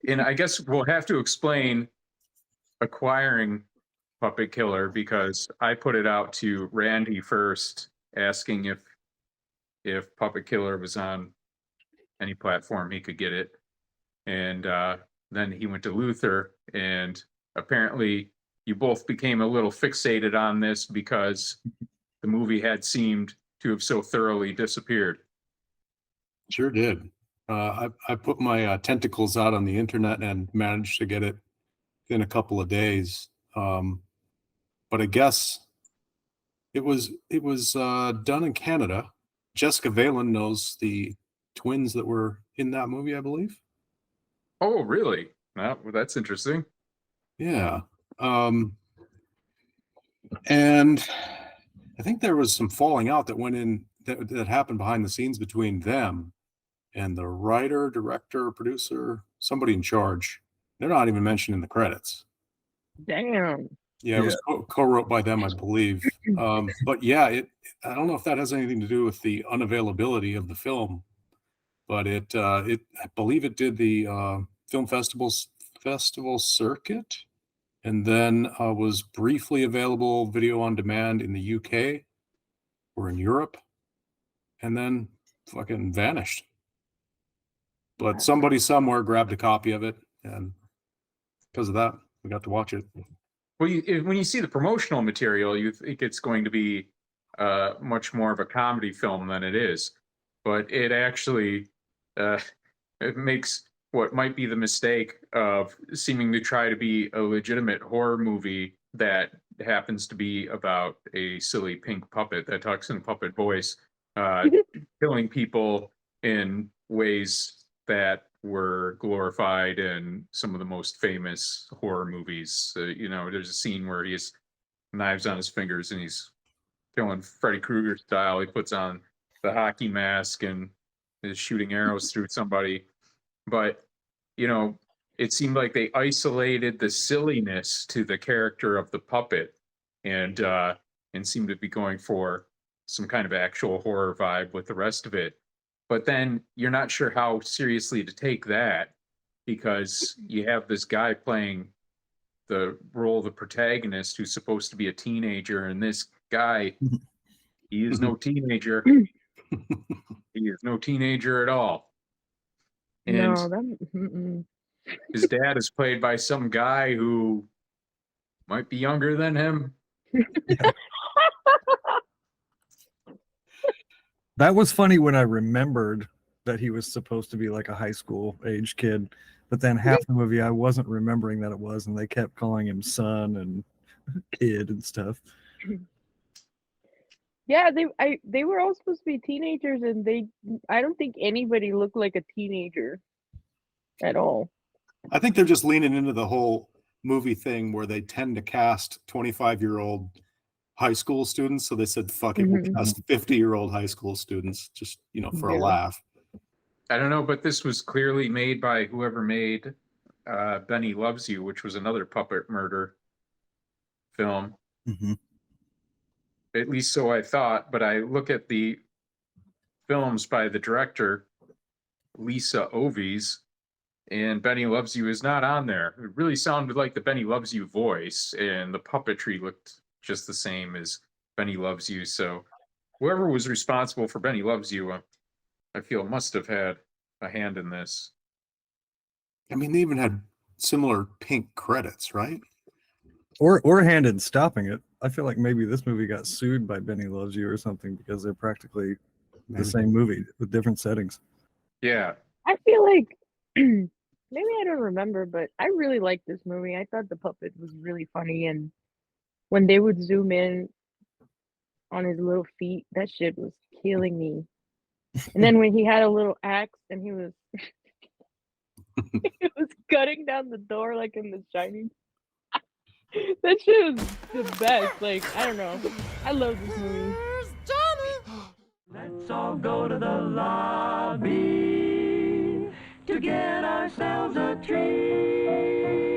And I guess we'll have to explain acquiring Puppet Killer because I put it out to Randy first, asking if Puppet Killer was on any platform he could get it, and then he went to Luther, and apparently you both became a little fixated on this because the movie had seemed to have so thoroughly disappeared. Sure did. I put my tentacles out on the internet and managed to get it in a couple of days. But I guess it was done in Canada. Jessica Valen knows the twins that were in that movie, I believe. Oh, really? Well, that's interesting. Yeah. And I think there was some falling out that went in that happened behind the scenes between them and the writer, director, producer, somebody in charge. They're not even mentioned in the credits. Damn. Yeah, it was co-wrote by them, I believe. But yeah, I don't know if that has anything to do with the unavailability of the film, but I believe it did the film festival circuit, and then was briefly available video on demand in the UK or in Europe, and then fucking vanished. But somebody somewhere grabbed a copy of it, and because of that, we got to watch it. Well, when you see the promotional material, you think it's going to be much more of a comedy film than it is, but it actually it makes what might be the mistake of seeming to try to be a legitimate horror movie that happens to be about a silly pink puppet that talks in a puppet voice, killing people in ways that were glorified in some of the most famous horror movies. There's a scene where he has knives on his fingers and he's killing Freddy Krueger style. He puts on the hockey mask and is shooting arrows through somebody. But, it seemed like they isolated the silliness to the character of the puppet and seemed to be going for some kind of actual horror vibe with the rest of it. But then you're not sure how seriously to take that because you have this guy playing the role of the protagonist who's supposed to be a teenager, and this guy, he is no teenager. He is no teenager at all. And his dad is played by some guy who might be younger than him. That was funny when I remembered that he was supposed to be like a high school age kid, but then half the movie I wasn't remembering that it was, and they kept calling him son and kid and stuff. Yeah, they were all supposed to be teenagers, and I don't think anybody looked like a teenager at all. I think they're just leaning into the whole movie thing where they tend to cast 25-year-old high school students. So they said, fuck it, we'll cast 50-year-old high school students just, for a laugh. I don't know, but this was clearly made by whoever made Benny Loves You, which was another puppet murder film. Mm-hmm. At least so I thought, but I look at the films by the director, Lisa Ovies, and Benny Loves You is not on there. It really sounded like the Benny Loves You voice, and the puppetry looked just the same as Benny Loves You. So whoever was responsible for Benny Loves You, I feel must have had a hand in this. I mean, they even had similar pink credits, right? Or a hand in stopping it. I feel like maybe this movie got sued by Benny Loves You or something because they're practically the same movie with different settings. Yeah. I feel like maybe I don't remember, but I really liked this movie. I thought the puppet was really funny, and when they would zoom in on his little feet, that shit was killing me. And then when he had a little axe and he was he was cutting down the door like in The Shining. That shit was the best. Like, I don't know. I love this movie. Let's all go to the lobby to get ourselves a treat.